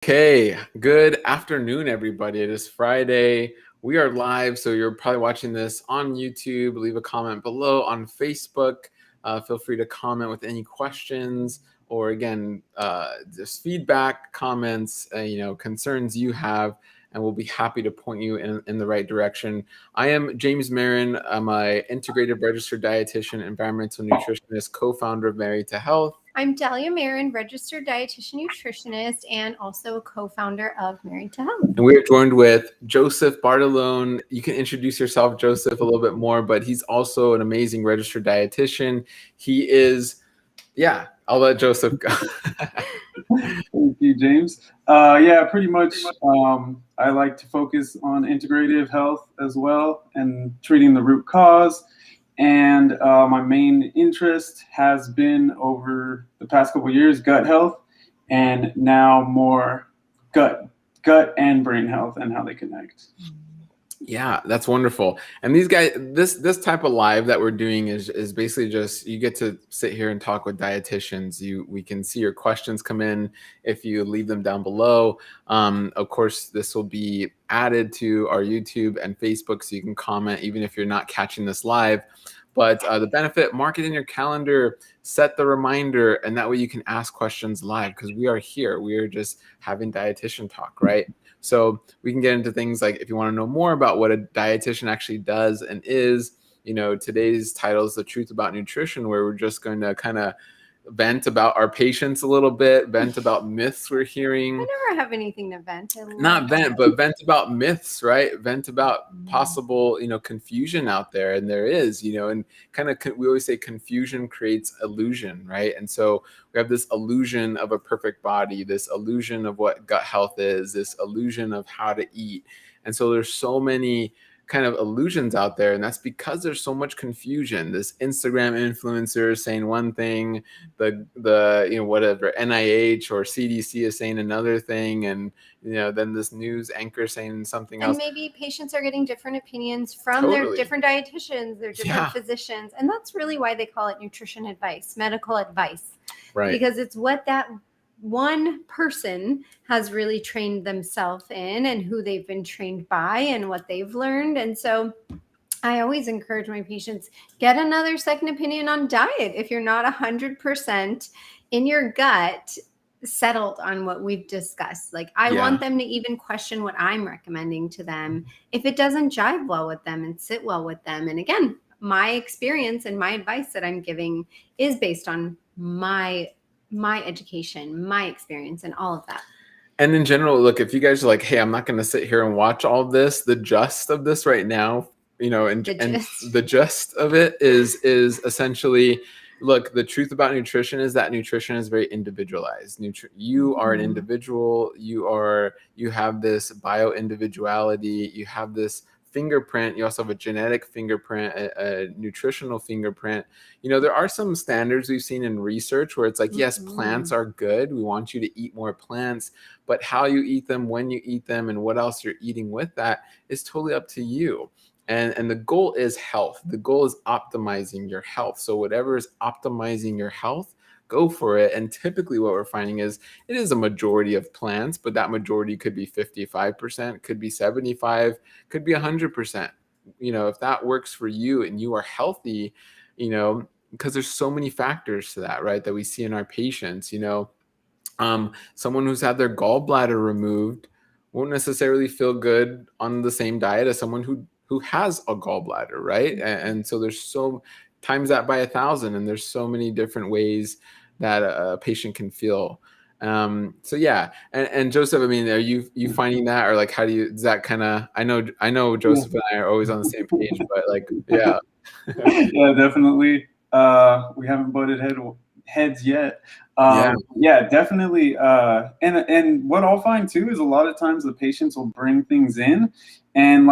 Okay, good afternoon, everybody. It is Friday. We are live, so you're probably watching this on YouTube. Leave a comment below on Facebook. Feel free to comment with any questions or, again, just feedback, comments, concerns you have, and we'll be happy to point you in the right direction. I am James Marin. I'm an integrated registered dietitian, environmental nutritionist, co-founder of Married to Health. I'm Dahlia Marin, registered dietitian nutritionist, and also a co-founder of Married to Health. And we are joined with Joseph Bartolone. You can introduce yourself, Joseph, a little bit more, but he's also an amazing registered dietitian. He is, I'll let Joseph go. Thank you, James. Pretty much I like to focus on integrative health as well and treating the root cause. And my main interest has been over the past couple of years, gut health, and now more gut and brain health and how they connect. Yeah, that's wonderful. And these guys, this type of live that we're doing is basically just, you get to sit here and talk with dietitians. We can see your questions come in if you leave them down below. Of course, this will be added to our YouTube and Facebook, so you can comment even if you're not catching this live. But the benefit, mark it in your calendar, set the reminder, and that way you can ask questions live, because we are here. We are just having dietitian talk, right? So we can get into things like, if you want to know more about what a dietitian actually does and is, today's title is The Truth About Nutrition, where we're just going to kind of vent about our patients a little bit, vent about myths we're hearing. I never have anything to vent. Not vent, but vent about myths, right? Vent about possible, confusion out there. And there is, and we always say confusion creates illusion, right? And so we have this illusion of a perfect body, this illusion of what gut health is, this illusion of how to eat. And so there's so many kind of illusions out there, and that's because there's so much confusion. This Instagram influencer saying one thing, the whatever NIH or CDC is saying another thing, and then this news anchor saying something else. And maybe patients are getting different opinions from their different dietitians, their different physicians, and that's really why they call it nutrition advice, medical advice, right? Because it's what that one person has really trained themselves in, and who they've been trained by, and what they've learned. And so I always encourage my patients, get another second opinion on diet. If you're not 100% in your gut settled on what we've discussed, I want them to even question what I'm recommending to them if it doesn't jive well with them and sit well with them. And again, my experience and my advice that I'm giving is based on my education, my experience, and all of that. And in general, look, if you guys are like, hey, I'm not going to sit here and watch all of this, the gist of this right now, the gist of it is essentially, look, the truth about nutrition is that nutrition is very individualized. You are an individual. You have this bio-individuality. You have this fingerprint. You also have a genetic fingerprint, a nutritional fingerprint. There are some standards we've seen in research where it's like, yes, plants are good. We want you to eat more plants, but how you eat them, when you eat them, and what else you're eating with that is totally up to you. And the goal is health. The goal is optimizing your health. So whatever is optimizing your health, go for it. And typically what we're finding is it is a majority of plants, but that majority could be 55%, could be 75, could be 100%. If that works for you and you are healthy, because there's so many factors to that, right? That we see in our patients, someone who's had their gallbladder removed won't necessarily feel good on the same diet as someone who has a gallbladder, right? And so there's so times that by 1,000, and there's so many different ways that a patient can feel. And Joseph, I mean, are you finding that, or how do you, is that kind of, I know Joseph and I are always on the same page, but yeah. Yeah, definitely. We haven't butted heads yet. Definitely. And what I'll find too is a lot of times the patients will bring things in, and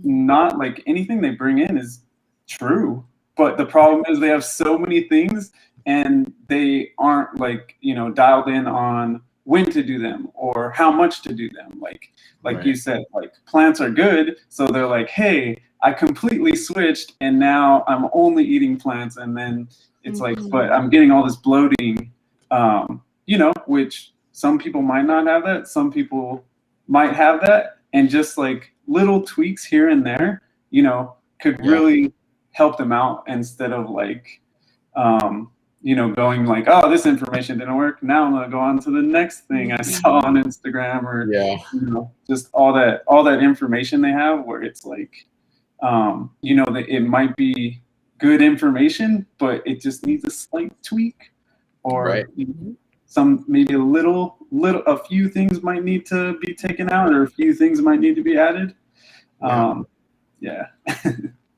not anything they bring in is true. But the problem is they have so many things, and they aren't dialed in on when to do them or how much to do them. Right. You said, plants are good. So they're like, hey, I completely switched and now I'm only eating plants. And then it's but I'm getting all this bloating, which some people might not have that. Some people might have that. And just like little tweaks here and there, you know, could really help them out instead of like, you know, going like, oh, this information didn't work. Now I'm gonna go on to the next thing I saw on Instagram, or you know, just all that information they have, where it's like, you know, that it might be good information, but it just needs a slight tweak, or some, maybe a few things might need to be taken out, or a few things might need to be added.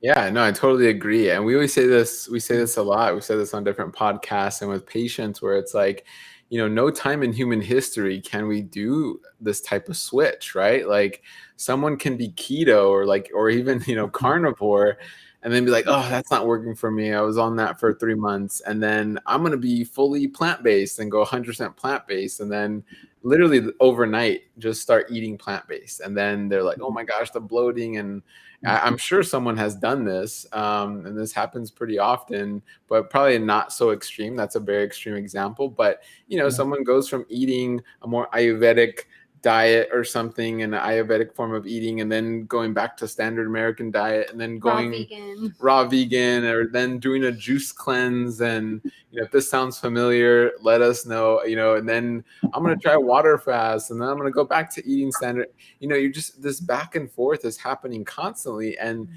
Yeah, no, I totally agree. And we always say this, a lot. We say this on different podcasts and with patients, where it's like, you know, no time in human history can we do this type of switch, right? Like someone can be keto or even, you know, carnivore, and then be like, oh, that's not working for me. I was on that for 3 months. And then I'm going to be fully plant-based and go 100% plant-based. And then literally overnight, just start eating plant-based. And then they're like, oh my gosh, the bloating. And I'm sure someone has done this, and this happens pretty often, but probably not so extreme. That's a very extreme example. But, you know, someone goes from eating a more Ayurvedic diet or something, an Ayurvedic form of eating, and then going back to standard American diet, and then going raw vegan, or then doing a juice cleanse. And, you know, if this sounds familiar, let us know, you know, and then I'm going to try water fast, and then I'm going to go back to eating standard. You know, you're just, this back and forth is happening constantly. And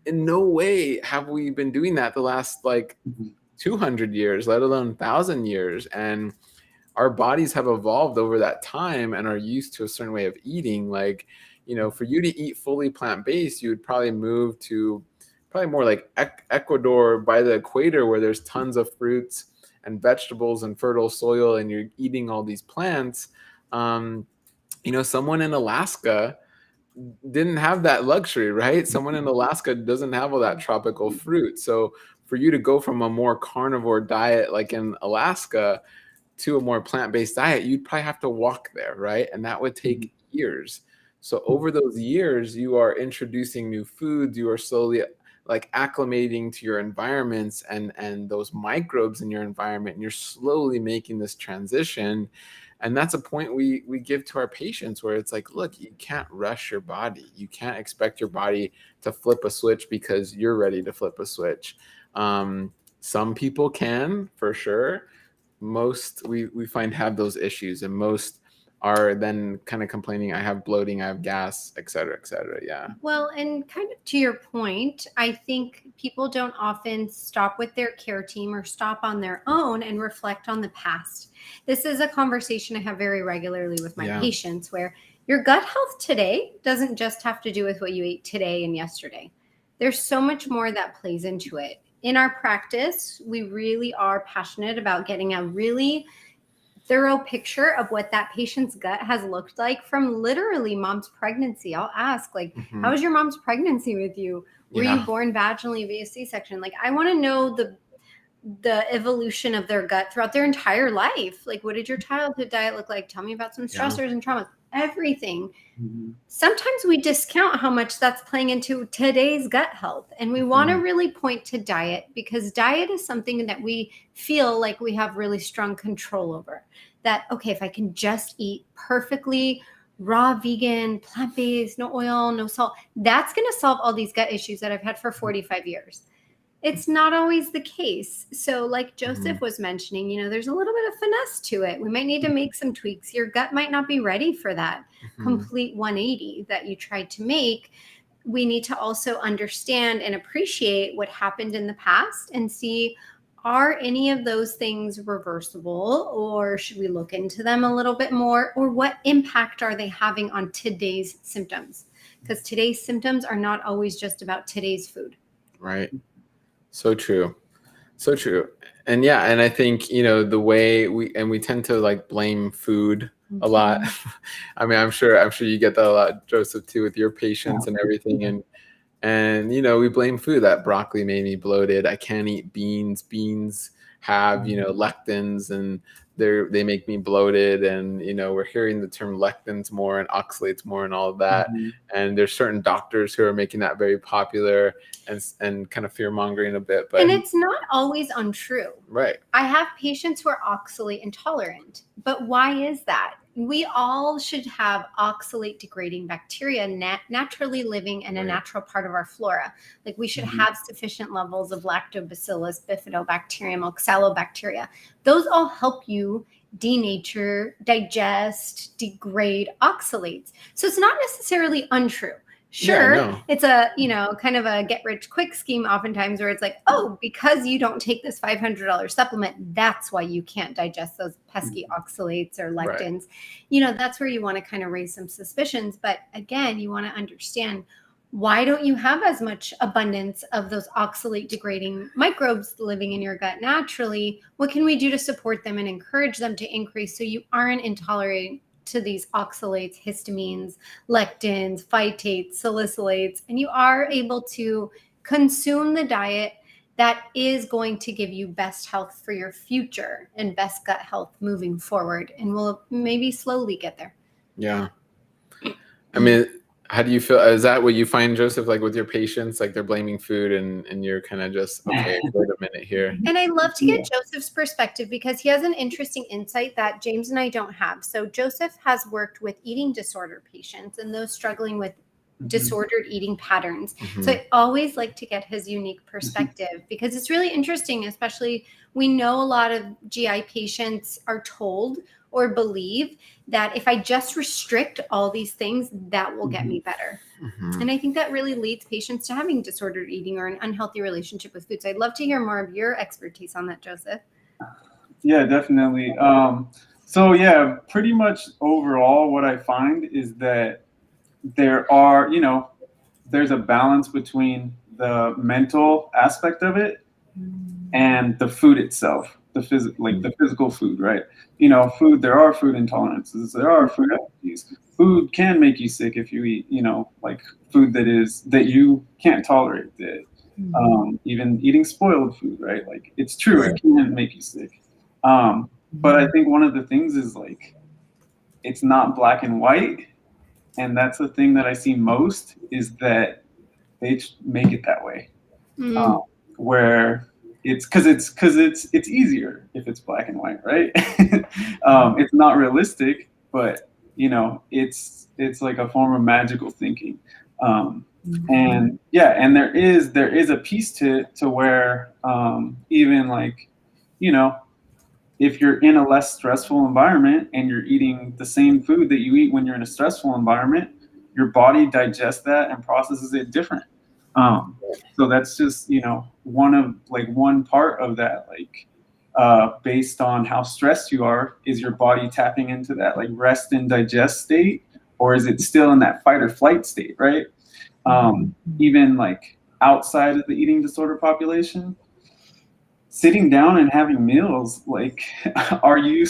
in no way have we been doing that the last like 200 years, let alone 1,000 years. And our bodies have evolved over that time and are used to a certain way of eating. Like, you know, for you to eat fully plant-based, you would probably move to probably more like Ecuador by the equator, where there's tons of fruits and vegetables and fertile soil, and you're eating all these plants. You know, someone in Alaska didn't have that luxury, right? Someone in Alaska doesn't have all that tropical fruit. So for you to go from a more carnivore diet like in Alaska to a more plant-based diet, you'd probably have to walk there, right? And that would take years. So over those years, you are introducing new foods, you are slowly like acclimating to your environments and those microbes in your environment, and you're slowly making this transition. And that's a point we give to our patients, where it's like, look, you can't rush your body. You can't expect your body to flip a switch because you're ready to flip a switch. Some people can, for sure. Most we find have those issues, and most are then kind of complaining, I have bloating, I have gas, et cetera, et cetera. Yeah. Well, and kind of to your point, I think people don't often stop with their care team or stop on their own and reflect on the past. This is a conversation I have very regularly with my patients, where your gut health today doesn't just have to do with what you ate today and yesterday. There's so much more that plays into it. In our practice, we really are passionate about getting a really thorough picture of what that patient's gut has looked like from literally mom's pregnancy. I'll ask, like, how was your mom's pregnancy with you? Were you born vaginally via C-section? Like, I want to know the evolution of their gut throughout their entire life. Like, what did your childhood diet look like? Tell me about some stressors and traumas. Everything. Sometimes we discount how much that's playing into today's gut health. And we want to really point to diet, because diet is something that we feel like we have really strong control over. That, okay, if I can just eat perfectly raw, vegan, plant-based, no oil, no salt, that's going to solve all these gut issues that I've had for 45 years. It's not always the case. So like Joseph was mentioning, you know, there's a little bit of finesse to it. We might need to make some tweaks. Your gut might not be ready for that complete 180 that you tried to make. We need to also understand and appreciate what happened in the past and see, are any of those things reversible, or should we look into them a little bit more, or what impact are they having on today's symptoms? Because today's symptoms are not always just about today's food. Right. So true. So true. And yeah, and I think, you know, the way we tend to like blame food a lot. I mean, I'm sure you get that a lot, Joseph, too, with your patients and everything. And, you know, we blame food. That broccoli made me bloated. I can't eat beans. Beans have, you know, lectins, and they make me bloated. And, you know, we're hearing the term lectins more and oxalates more and all of that. And there's certain doctors who are making that very popular and kind of fear mongering a bit. But, and it's not always untrue. Right. I have patients who are oxalate intolerant. But why is that? we all should have oxalate degrading bacteria naturally living in a natural part of our flora. Like we should have sufficient levels of lactobacillus, bifidobacterium, oxalobacteria. Those all help you denature, digest, degrade oxalates. So it's not necessarily untrue. Sure, it's a, kind of a get rich quick scheme oftentimes where it's like, oh, because you don't take this $500 supplement, that's why you can't digest those pesky oxalates or lectins. That's where you want to kind of raise some suspicions. But again, you want to understand, why don't you have as much abundance of those oxalate degrading microbes living in your gut naturally? What can we do to support them and encourage them to increase so you aren't intolerant to these oxalates, histamines, lectins, phytates, salicylates, and you are able to consume the diet that is going to give you best health for your future and best gut health moving forward. And we'll maybe slowly get there. Yeah. I mean, how do you feel? Is that what you find, Joseph, like with your patients, like they're blaming food and you're kind of just, okay, wait a minute here. And I love to get Joseph's perspective because he has an interesting insight that James and I don't have. So Joseph has worked with eating disorder patients and those struggling with disordered eating patterns. So I always like to get his unique perspective because it's really interesting, especially we know a lot of GI patients are told or believe that if I just restrict all these things, that will get me better. And I think that really leads patients to having disordered eating or an unhealthy relationship with food. So I'd love to hear more of your expertise on that, Joseph. Yeah, definitely. So yeah, pretty much overall what I find is that there are, there's a balance between the mental aspect of it and the food itself, the physical food, right? Food, there are food intolerances, there are food allergies. Food can make you sick if you eat, like food that you can't tolerate. Even eating spoiled food, right? Like it's true, it can make you sick. But I think one of the things is like, it's not black and white. And that's the thing that I see most is that they make it that way, where it's because it's easier if it's black and white, right? It's not realistic, but it's like a form of magical thinking, and there is a piece to where even like if you're in a less stressful environment and you're eating the same food that you eat when you're in a stressful environment, your body digests that and processes it different. So that's just, one part of that, based on how stressed you are, is your body tapping into that like rest and digest state, or is it still in that fight or flight state, right? Even like outside of the eating disorder population, sitting down and having meals, like, are you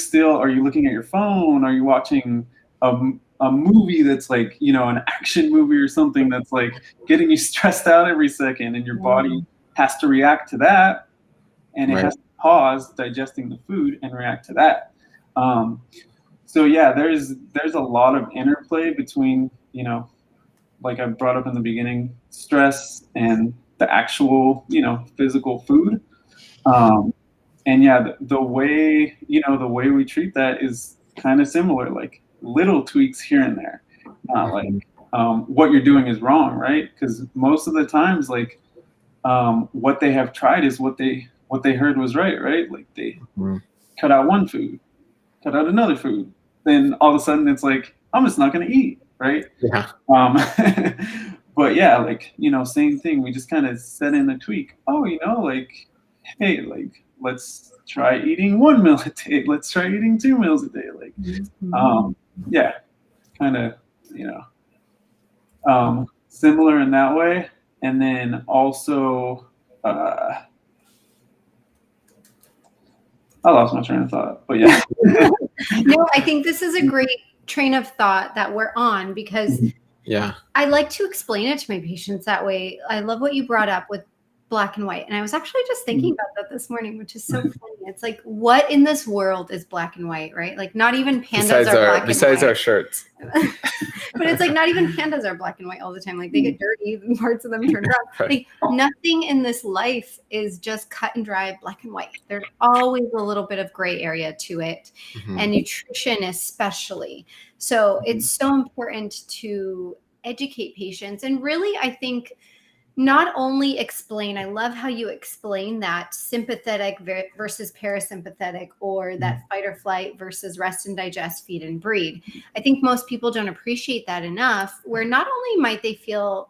looking at your phone? Are you watching a movie that's like, an action movie or something that's like getting you stressed out every second, and your body has to react to that, and it has to pause digesting the food and react to that. So yeah, there's a lot of interplay between, like I brought up in the beginning, stress and the actual, physical food. And yeah, the way we treat that is kind of similar, like little tweaks here and there, not like what you're doing is wrong, right? Because most of the times, like what they have tried is what they heard was right? Like they cut out one food, cut out another food, then all of a sudden it's like, I'm just not going to eat, right? Yeah. But yeah, like, same thing. We just kind of set in a tweak. Oh, like, hey, like, let's try eating 1 meal a day. Let's try eating 2 meals a day. Like, yeah, kind of, similar in that way. And then also, I lost my train of thought, but yeah. No, I think this is a great train of thought that we're on, because I like to explain it to my patients that way. I love what you brought up with black and white. And I was actually just thinking about that this morning, which is so funny. It's like, what in this world is black and white, right? Like not even pandas are black and white. Besides our shirts. But it's like not even pandas are black and white all the time. Like they get dirty and parts of them turn brown. Right. Like nothing in this life is just cut and dry black and white. There's always a little bit of gray area to it, and nutrition especially. So it's so important to educate patients. And really, I think not only explain, I love how you explain that sympathetic versus parasympathetic, or that fight or flight versus rest and digest, feed and breed. I think most people don't appreciate that enough, where not only might they feel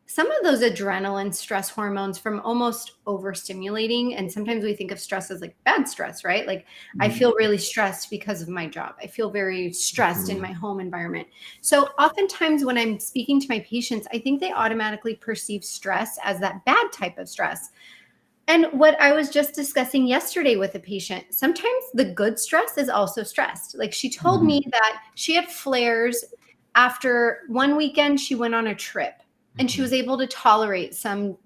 some of those adrenaline stress hormones from almost overstimulating. And sometimes we think of stress as like bad stress, right? Like I feel really stressed because of my job. I feel very stressed in my home environment. So oftentimes when I'm speaking to my patients, I think they automatically perceive stress as that bad type of stress. And what I was just discussing yesterday with a patient, sometimes the good stress is also stressed. Like she told me that she had flares after one weekend she went on a trip. And she was able to tolerate some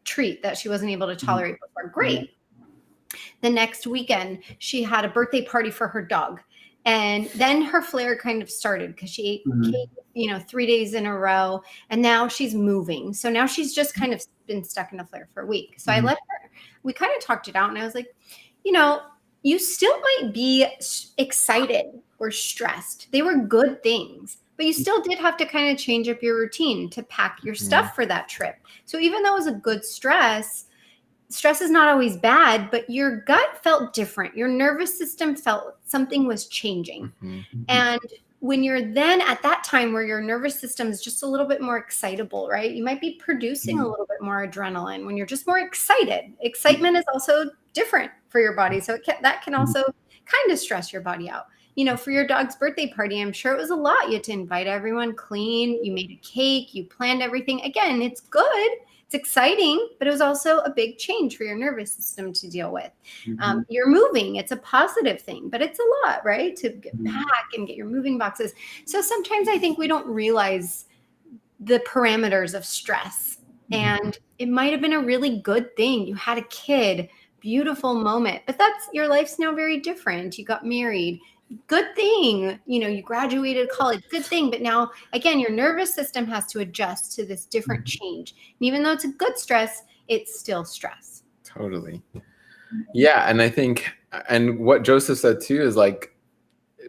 treat that she wasn't able to tolerate before. Great. The next weekend, she had a birthday party for her dog. And then her flare kind of started because she ate cake, 3 days in a row. And now she's moving. So now she's just kind of been stuck in a flare for a week. So I let her, we kind of talked it out. And I was like, you still might be excited or stressed. They were good things. But you still did have to kind of change up your routine to pack your stuff for that trip. So even though it was a good stress is not always bad, but your gut felt different. Your nervous system felt something was changing. And when you're then at that time where your nervous system is just a little bit more excitable, right? You might be producing a little bit more adrenaline when you're just more excited. Excitement is also different for your body. So that can also kind of stress your body out. For your dog's birthday party, I'm sure it was a lot. You had to invite everyone, clean, you made a cake, you planned everything. Again, it's good. It's exciting, but it was also a big change for your nervous system to deal with. You're moving. It's a positive thing, but it's a lot, right? To get back and get your moving boxes. So sometimes I think we don't realize the parameters of stress. And it might have been a really good thing. You had a kid, beautiful moment, but your life's now very different. You got married. Good thing, you graduated college, good thing. But now, again, your nervous system has to adjust to this different change. And even though it's a good stress, it's still stress. Totally. Yeah. And I think, and what Joseph said too, is like,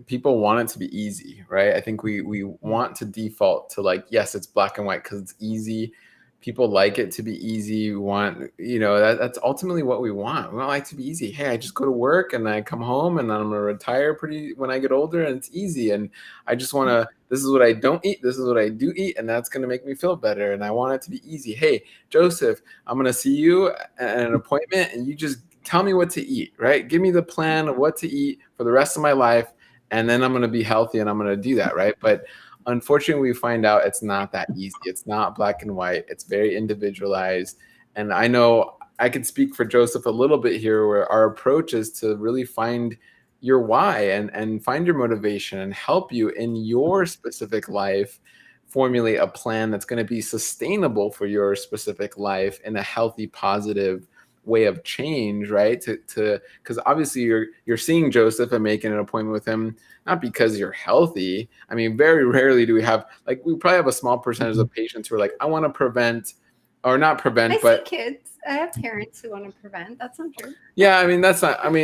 people want it to be easy, right? I think we want to default to like, yes, it's black and white because it's easy. People like it to be easy. We want, that's ultimately what we want. We want it to be easy. Hey, I just go to work and I come home and I'm going to retire when I get older, and it's easy. And I just want to, this is what I don't eat. This is what I do eat. And that's going to make me feel better. And I want it to be easy. Hey, Joseph, I'm going to see you at an appointment and you just tell me what to eat, right? Give me the plan of what to eat for the rest of my life. And then I'm going to be healthy and I'm going to do that, right? But unfortunately, we find out it's not that easy. It's not black and white. It's very individualized. And I know I could speak for Joseph a little bit here, where our approach is to really find your why and find your motivation and help you in your specific life formulate a plan that's going to be sustainable for your specific life in a healthy, positive way of change, right? Because obviously you're seeing Joseph and making an appointment with him not because you're healthy. I mean, very rarely do we probably have a small percentage of patients who are like, I want to prevent, or not prevent, but see kids. I have parents who want to prevent. That's not true. Yeah, I mean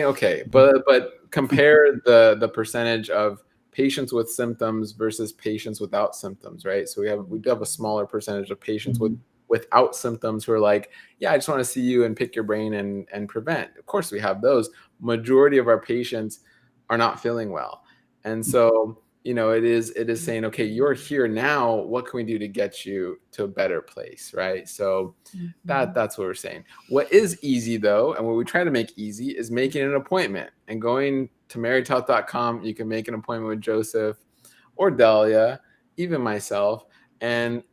okay, but compare the percentage of patients with symptoms versus patients without symptoms, right? So we do have a smaller percentage of patients without symptoms who are like, yeah, I just want to see you and pick your brain and prevent. Of course, we have those. Majority of our patients are not feeling well. And so, it is saying, okay, you're here now. What can we do to get you to a better place, right? So that's what we're saying. What is easy, though, and what we try to make easy, is making an appointment and going to marythealth.com. You can make an appointment with Joseph or Delia, even myself, and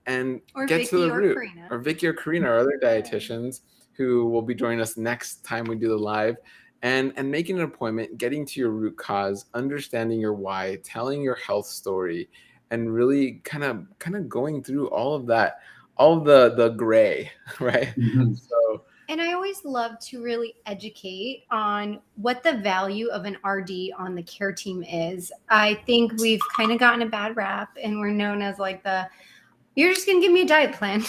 or get Vicky to the root. Karina. Or Vicky or Karina, our other dietitians who will be joining us next time we do the live. And making an appointment, getting to your root cause, understanding your why, telling your health story, and really kind of going through all of that, all of the gray, right? And I always love to really educate on what the value of an RD on the care team is. I think we've kind of gotten a bad rap, and we're known as like you're just going to give me a diet plan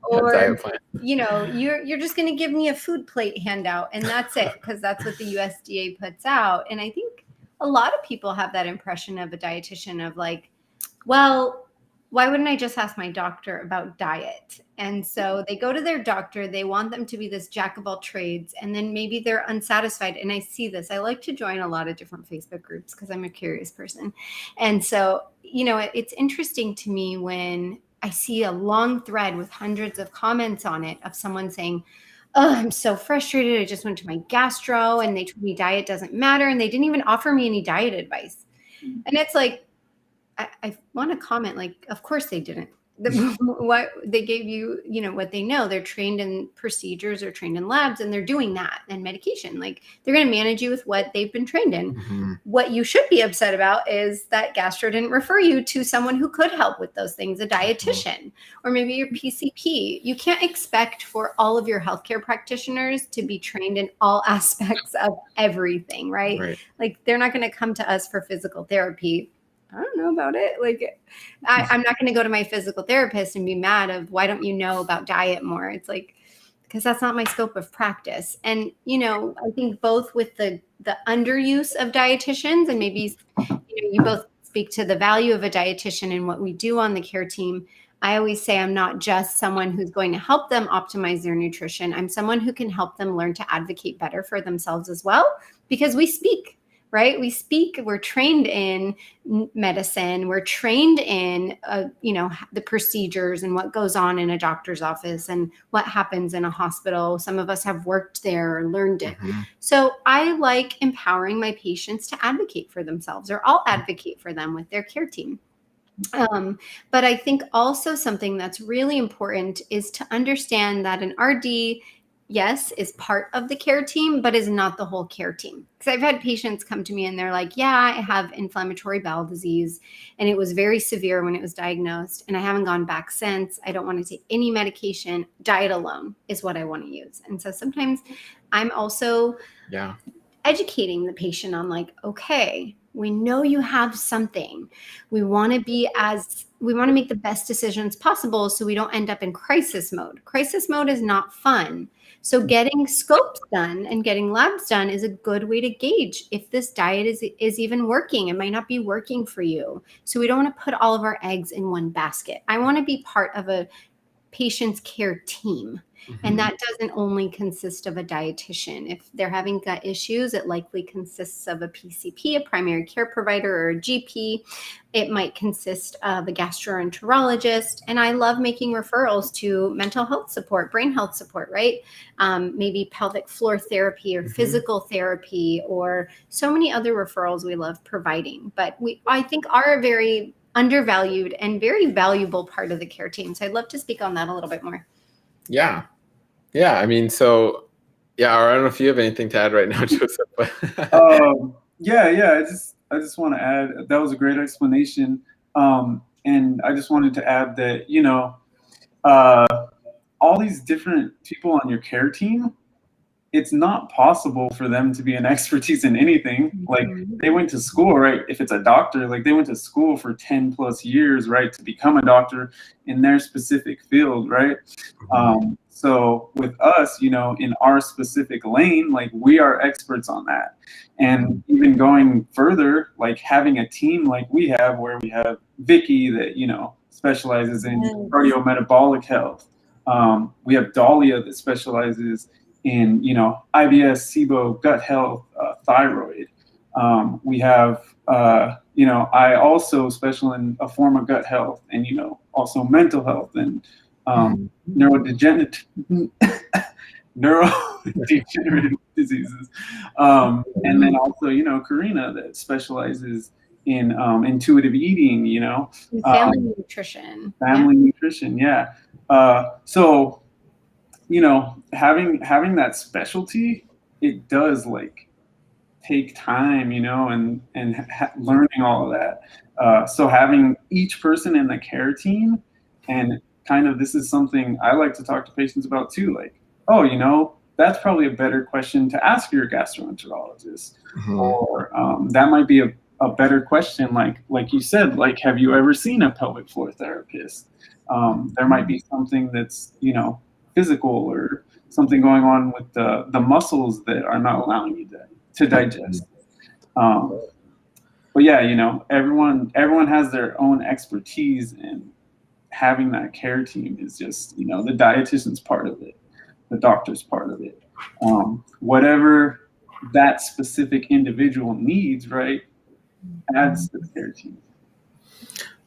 or, diet plan. You know, you're just going to give me a food plate handout and that's it, because that's what the USDA puts out. And I think a lot of people have that impression of a dietitian of like, well, why wouldn't I just ask my doctor about diet? And so they go to their doctor, they want them to be this jack of all trades, and then maybe they're unsatisfied. And I see this. I like to join a lot of different Facebook groups because I'm a curious person. And so, you know, it's interesting to me when I see a long thread with hundreds of comments on it of someone saying, oh, I'm so frustrated. I just went to my gastro and they told me diet doesn't matter. And they didn't even offer me any diet advice. And it's like, I want to comment, like, of course they didn't. What they gave you, you know, what they know. They're trained in procedures, or trained in labs, and they're doing that, and medication. Like, they're going to manage you with what they've been trained in. Mm-hmm. What you should be upset about is that gastro didn't refer you to someone who could help with those things, a dietitian, or maybe your PCP. You can't expect for all of your healthcare practitioners to be trained in all aspects of everything, right? Like, they're not going to come to us for physical therapy. I don't know about it. Like, I'm not going to go to my physical therapist and be mad of, why don't you know about diet more? It's like, because that's not my scope of practice. And, you know, I think both with the underuse of dietitians, and maybe, you know, you both speak to the value of a dietitian and what we do on the care team. I always say I'm not just someone who's going to help them optimize their nutrition. I'm someone who can help them learn to advocate better for themselves as well, because we speak. Right? We speak, we're trained in medicine, we're trained in, you know, the procedures and what goes on in a doctor's office and what happens in a hospital. Some of us have worked there or learned it. Mm-hmm. So I like empowering my patients to advocate for themselves, or I'll advocate for them with their care team. But I think also something that's really important is to understand that an RD, yes, is part of the care team, but is not the whole care team. Because I've had patients come to me and they're like, yeah, I have inflammatory bowel disease, and it was very severe when it was diagnosed, and I haven't gone back since. I don't want to take any medication. Diet alone is what I want to use. And so sometimes I'm also educating the patient on like, okay, we know you have something. We want to make the best decisions possible so we don't end up in crisis mode. Crisis mode is not fun. So getting scopes done and getting labs done is a good way to gauge if this diet is even working. It might not be working for you. So we don't want to put all of our eggs in one basket. I want to be part of a patient's care team. Mm-hmm. And that doesn't only consist of a dietitian. If they're having gut issues, it likely consists of a PCP, a primary care provider, or a GP. It might consist of a gastroenterologist. And I love making referrals to mental health support, brain health support, right? Maybe pelvic floor therapy or physical therapy, or so many other referrals we love providing. But I think are a very undervalued and very valuable part of the care team. So I'd love to speak on that a little bit more. Yeah. I mean, so yeah, or I don't know if you have anything to add right now, Joseph. Yeah. I just want to add, that was a great explanation. And I just wanted to add that, you know, all these different people on your care team, it's not possible for them to be an expertise in anything. Like, they went to school, right? If it's a doctor, like, they went to school for 10 plus years, right, to become a doctor in their specific field, right? So with us, you know, in our specific lane, like, we are experts on that. And even going further, like having a team like we have, where we have Vicky that, you know, specializes in cardiometabolic health. We have Dahlia that specializes in, you know, IBS, SIBO, gut health, thyroid. We have, you know, I also special in a form of gut health, and, you know, also mental health and neurodegenerative diseases. And then also, you know, Karina that specializes in intuitive eating, you know. Family nutrition. Nutrition, yeah. So, you know, having that specialty, it does like take time, you know, and learning all of that. So having each person in the care team, and kind of, this is something I like to talk to patients about too, like, oh, you know, that's probably a better question to ask your gastroenterologist. Or that might be a better question, like you said, like, have you ever seen a pelvic floor therapist? There might be something that's, you know, physical, or something going on with the muscles that are not allowing you to digest. But yeah, you know, everyone has their own expertise, and having that care team is just, you know, the dietitian's part of it, the doctor's part of it. Whatever that specific individual needs, right, adds to the care team.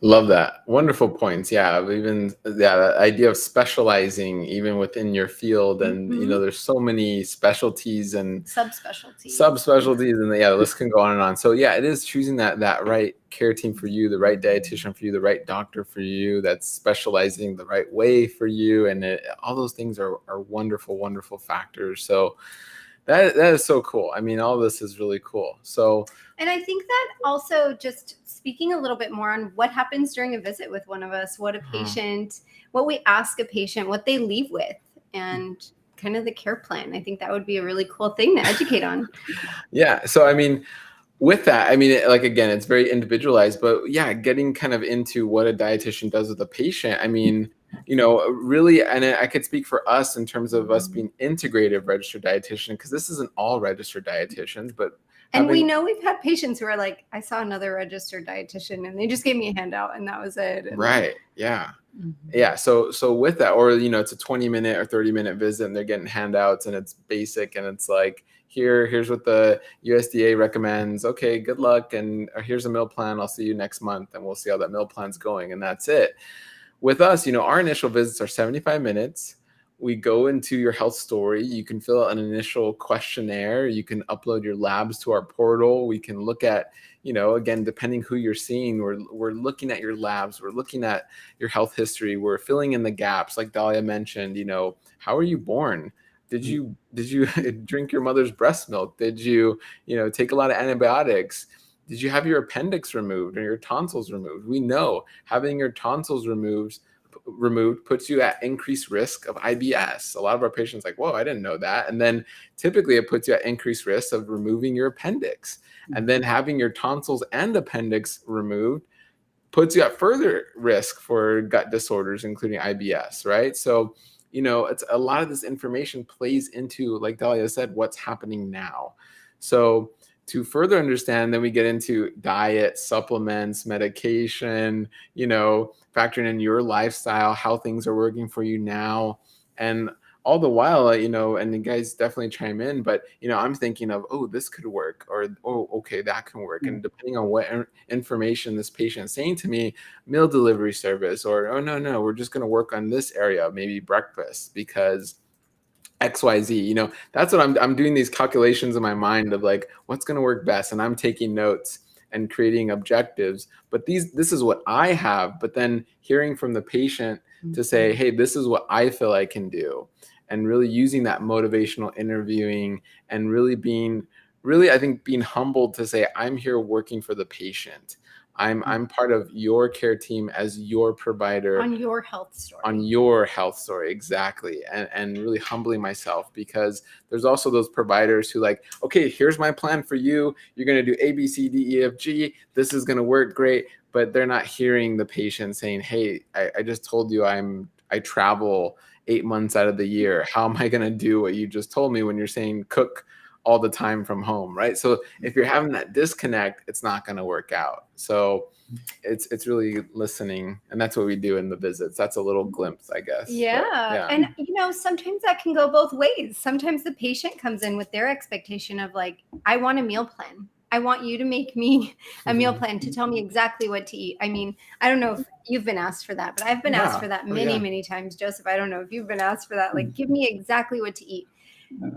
Love that. Wonderful points. Yeah. Even that idea of specializing even within your field. And, you know, there's so many specialties and subspecialties, and the list can go on and on. So yeah, it is choosing that right care team for you, the right dietitian for you, the right doctor for you, that's specializing the right way for you. And all those things are wonderful, wonderful factors. So that is so cool. I mean, all this is really cool. So, and I think that also, just speaking a little bit more on what happens during a visit with one of us, what a patient, what we ask a patient, what they leave with, and kind of the care plan. I think that would be a really cool thing to educate on. Yeah. So, I mean, with that, I mean, like, again, it's very individualized, but yeah, getting kind of into what a dietitian does with a patient. I mean, you know, really, and I could speak for us in terms of us being integrative registered dietitian, because this isn't all registered dietitians, but we know we've had patients who are like, I saw another registered dietitian and they just gave me a handout and that was it. And right. Yeah. Yeah. So with that, or, you know, it's a 20-minute or 30-minute visit and they're getting handouts and it's basic and it's like, here's what the USDA recommends. Okay, good luck. And here's a meal plan. I'll see you next month and we'll see how that meal plan's going. And that's it. With us, you know, our initial visits are 75 minutes. We go into your health story. You can fill out an initial questionnaire. You can upload your labs to our portal. We can look at, you know, again, depending who you're seeing, we're looking at your labs. We're looking at your health history. We're filling in the gaps. Like Dahlia mentioned, you know, how were you born? Did you drink your mother's breast milk? Did you know, take a lot of antibiotics? Did you have your appendix removed or your tonsils removed? We know having your tonsils removed puts you at increased risk of IBS. A lot of our patients are like, whoa, I didn't know that. And then typically it puts you at increased risk of removing your appendix. And then having your tonsils and appendix removed puts you at further risk for gut disorders, including IBS, right? So, you know, it's a lot of this information plays into, like Dahlia said, what's happening now. So to further understand, then we get into diet, supplements, medication, you know, factoring in your lifestyle, how things are working for you now. And all the while, you know, and the guys definitely chime in, but, you know, I'm thinking of, oh, this could work, or, oh, okay, that can work. And depending on what information this patient is saying to me, meal delivery service, or, oh, no, we're just going to work on this area, maybe breakfast, because XYZ, you know, that's what I'm doing these calculations in my mind of like, what's going to work best. And I'm taking notes and creating objectives, but this is what I have, but then hearing from the patient to say, hey, this is what I feel I can do. And really using that motivational interviewing and really I think being humbled to say, I'm here working for the patient. I'm part of your care team as your provider on your health story. Exactly. And really humbling myself, because there's also those providers who like, okay, here's my plan for you. You're going to do A, B, C, D, E, F, G. This is going to work great. But they're not hearing the patient saying, hey, I just told you I travel 8 months out of the year. How am I going to do what you just told me when you're saying cook all the time from home, right? So if you're having that disconnect, it's not going to work out. So it's really listening, and that's what we do in the visits. That's a little glimpse, I guess. Yeah. And you know, sometimes that can go both ways. Sometimes the patient comes in with their expectation of like, I want a meal plan. I want you to make me a meal plan to tell me exactly what to eat. I mean, I don't know if you've been asked for that, but I've been asked for that many times. Joseph, I don't know if you've been asked for that. Like, give me exactly what to eat.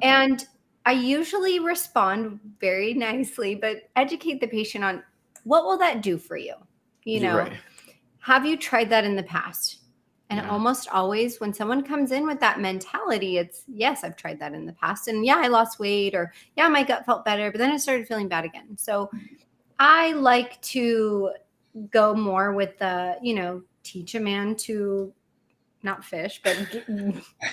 And I usually respond very nicely, but educate the patient on what will that do for you? You know, have you tried that in the past? And almost always when someone comes in with that mentality, it's, yes, I've tried that in the past. And yeah, I lost weight, or yeah, my gut felt better, but then I started feeling bad again. So I like to go more with the, you know, teach a man to not fish, but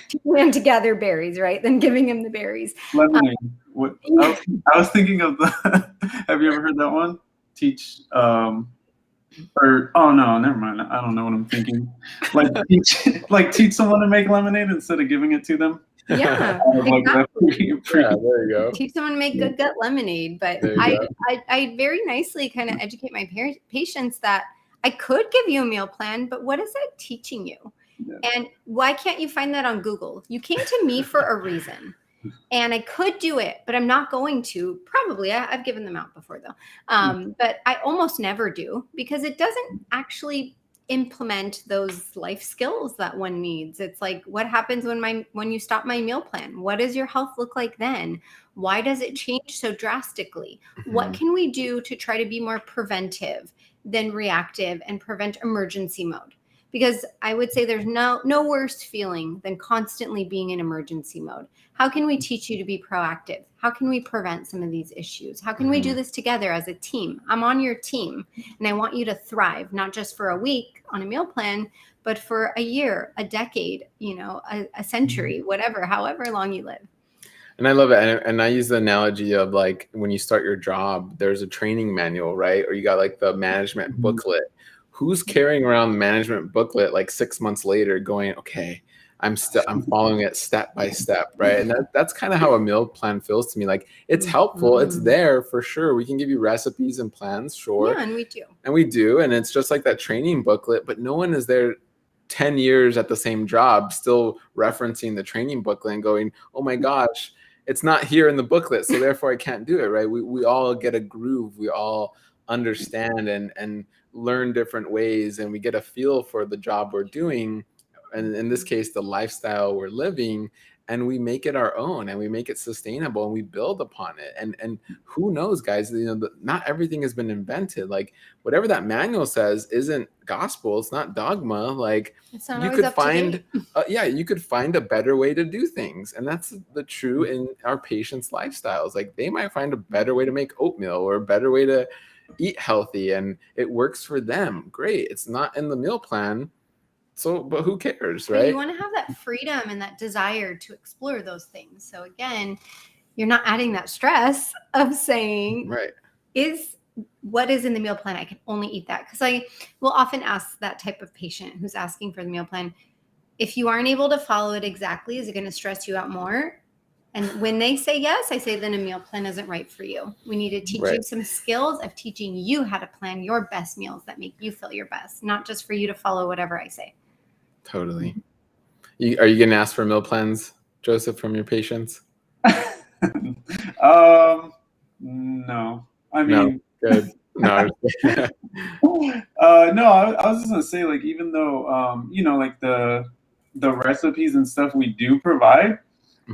teaching him to gather berries, right? Then giving him the berries. Lemonade. What? I was thinking of the. Have you ever heard that one? Teach. Or oh no, never mind. I don't know what I'm thinking. Teach someone to make lemonade instead of giving it to them. Yeah, exactly. Yeah, there you go. Teach someone to make good gut lemonade. But I very nicely kind of educate my patients that I could give you a meal plan, but what is that teaching you? Yeah. And why can't you find that on Google? You came to me for a reason. And I could do it, but I'm not going to. Probably. I've given them out before, though. But I almost never do, because it doesn't actually implement those life skills that one needs. It's like, what happens when you stop my meal plan? What does your health look like then? Why does it change so drastically? Mm-hmm. What can we do to try to be more preventive than reactive and prevent emergency mode? Because I would say there's no worse feeling than constantly being in emergency mode. How can we teach you to be proactive? How can we prevent some of these issues? How can we do this together as a team? I'm on your team, and I want you to thrive, not just for a week on a meal plan, but for a year, a decade, a century, whatever, however long you live. And I love it. And I use the analogy of like when you start your job, there's a training manual, right? Or you got like the management booklet. Who's carrying around the management booklet like 6 months later going, okay, I'm following it step by step, right? And that's kind of how a meal plan feels to me. Like, it's helpful. It's there for sure. We can give you recipes and plans, sure. Yeah, and we do. And we do. And it's just like that training booklet, but no one is there 10 years at the same job still referencing the training booklet and going, oh my gosh, it's not here in the booklet, so therefore I can't do it, right? We all get a groove. We all understand and learn different ways, and we get a feel for the job we're doing, and in this case the lifestyle we're living, and we make it our own, and we make it sustainable, and we build upon it. And who knows, guys, not everything has been invented. Like, whatever that manual says isn't gospel, it's not dogma. Like, you could find you could find a better way to do things, and that's the true in our patients' lifestyles. Like, they might find a better way to make oatmeal or a better way to eat healthy, and it works for them. Great. It's not in the meal plan, so but who cares, right? But you want to have that freedom and that desire to explore those things. So again, you're not adding that stress of saying, right, what is in the meal plan, I can only eat that. Because I will often ask that type of patient who's asking for the meal plan, if you aren't able to follow it exactly, is it going to stress you out more? And when they say yes, I say, then a meal plan isn't right for you. We need to teach you some skills of teaching you how to plan your best meals that make you feel your best, not just for you to follow whatever I say. Totally. Are you going to ask for meal plans, Joseph, from your patients? No. I mean, no. Good. No. No, I was just going to say, like, even though, like the recipes and stuff we do provide,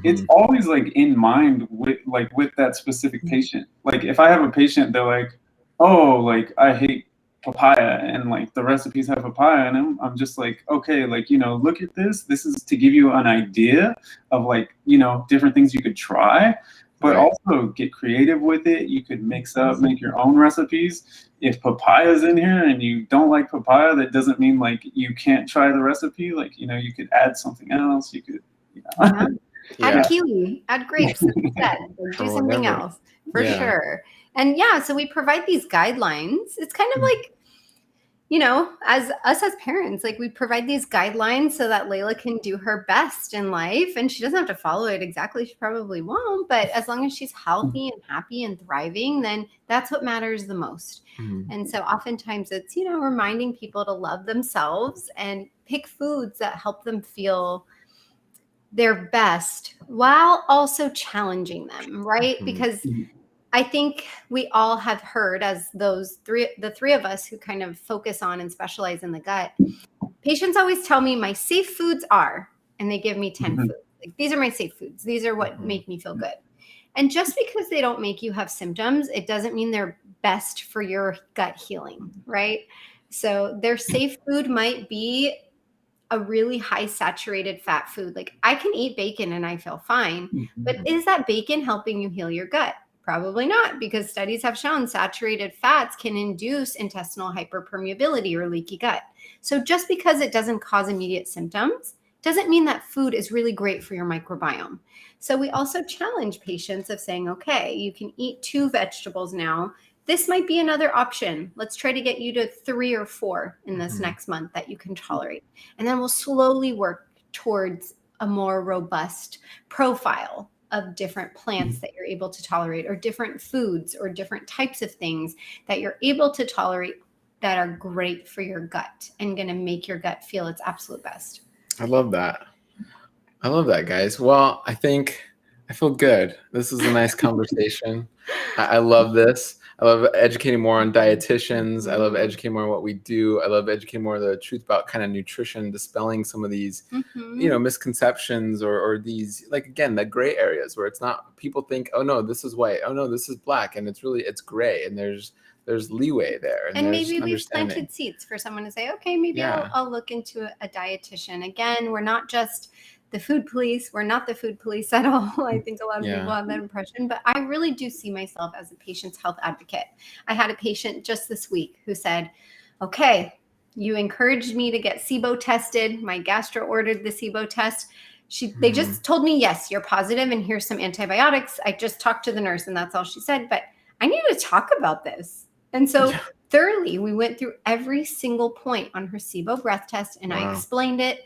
it's always like in mind with that specific patient. Like, if I have a patient, they're like, oh, like, I hate papaya, and like the recipes have papaya in them, I'm just like, okay, like, look at this. This is to give you an idea of like, different things you could try, but also get creative with it. You could make your own recipes. If papaya's in here and you don't like papaya, that doesn't mean like you can't try the recipe. Like, you could add something else. You could, add kiwi, add grapes instead, or do something else for sure. And so we provide these guidelines. It's kind of like, as parents, like, we provide these guidelines so that Layla can do her best in life, and she doesn't have to follow it exactly. She probably won't, but as long as she's healthy and happy and thriving, then that's what matters the most. And so oftentimes it's, reminding people to love themselves and pick foods that help them feel their best while also challenging them, right? Because I think we all have heard, as the three of us who kind of focus on and specialize in the gut, patients always tell me my safe foods are, and they give me 10 foods. Like, these are my safe foods. These are what make me feel good. And just because they don't make you have symptoms, it doesn't mean they're best for your gut healing, right? So their safe food might be a really high saturated fat food. Like, I can eat bacon and I feel fine, but is that bacon helping you heal your gut? Probably not, because studies have shown saturated fats can induce intestinal hyperpermeability or leaky gut. So just because it doesn't cause immediate symptoms doesn't mean that food is really great for your microbiome. So we also challenge patients of saying, okay, you can eat 2 vegetables now. This might be another option. Let's try to get you to 3 or 4 in this next month that you can tolerate. And then we'll slowly work towards a more robust profile of different plants that you're able to tolerate, or different foods or different types of things that you're able to tolerate that are great for your gut and going to make your gut feel its absolute best. I love that. I love that, guys. Well, I think I feel good. This is a nice conversation. I love this. I love educating more on dietitians. I love educating more on what we do. I love educating more of the truth about kind of nutrition, dispelling some of these, misconceptions or these, like, again, the gray areas where it's not, people think, oh no, this is white. Oh no, this is black. And it's gray. And there's leeway there. And maybe we've planted seeds for someone to say, okay, maybe I'll look into a dietitian. Again, we're not just the food police. We're not the food police at all. I think a lot of people have that impression, but I really do see myself as a patient's health advocate. I had a patient just this week who said, okay, you encouraged me to get SIBO tested. My gastro ordered the SIBO test. They just told me, yes, you're positive and here's some antibiotics. I just talked to the nurse and that's all she said, but I need to talk about this. And so thoroughly, we went through every single point on her SIBO breath test and I explained it.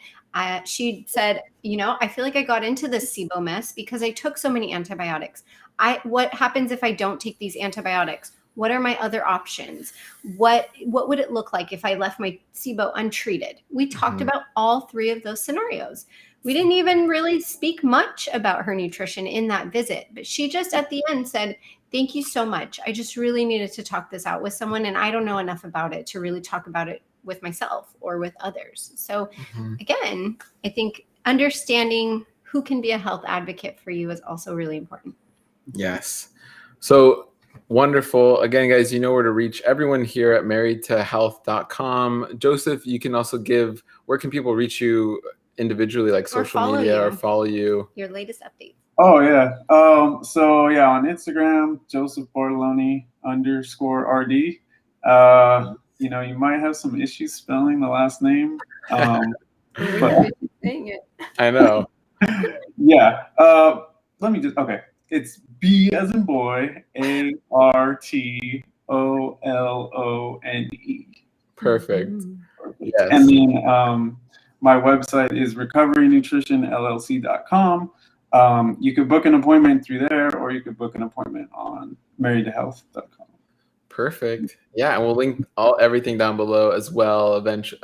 She said, I feel like I got into this SIBO mess because I took so many antibiotics. What happens if I don't take these antibiotics? What are my other options? What would it look like if I left my SIBO untreated? We talked about all 3 of those scenarios. We didn't even really speak much about her nutrition in that visit, but she just at the end said, thank you so much. I just really needed to talk this out with someone, and I don't know enough about it to really talk about it with myself or with others. So again, I think understanding who can be a health advocate for you is also really important. Yes. So wonderful. Again, guys, you know where to reach everyone here at marriedtohealth.com. Joseph, you can also where can people reach you individually, like social media, or follow you? Your latest updates. Oh yeah. So yeah, on Instagram, Joseph Bortoloni _RD. You might have some issues spelling the last name. But I know. Yeah. Let me it's B as in boy, ARTOLONE. Perfect. Yes. And then my website is recoverynutritionllc.com. You could book an appointment through there, or you could book an appointment on marriedtohealth.com. Perfect. Yeah, and we'll link everything down below as well. Eventually,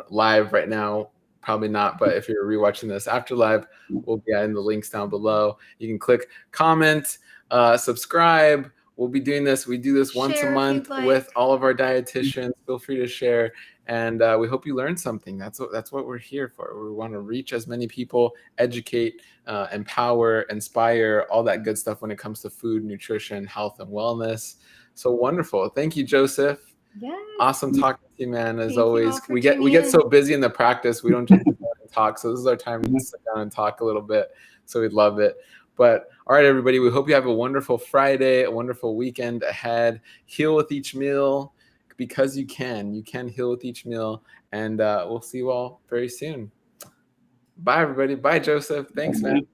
live right now, probably not, but if you're rewatching this after live, we'll be adding the links down below. You can click comment, subscribe. We'll be doing this. We do this once a month with all of our dietitians. Feel free to share. And we hope you learned something. That's what we're here for. We want to reach as many people, educate, empower, inspire, all that good stuff when it comes to food, nutrition, health, and wellness. So wonderful. Thank you, Joseph. Yes. Awesome talking to you, man. As always, we get so busy in the practice, we don't just talk. So this is our time to sit down and talk a little bit. So we'd love it. But all right, everybody, we hope you have a wonderful Friday, a wonderful weekend ahead. Heal with each meal, because you can heal with each meal. And we'll see you all very soon. Bye, everybody. Bye, Joseph. Thanks, man.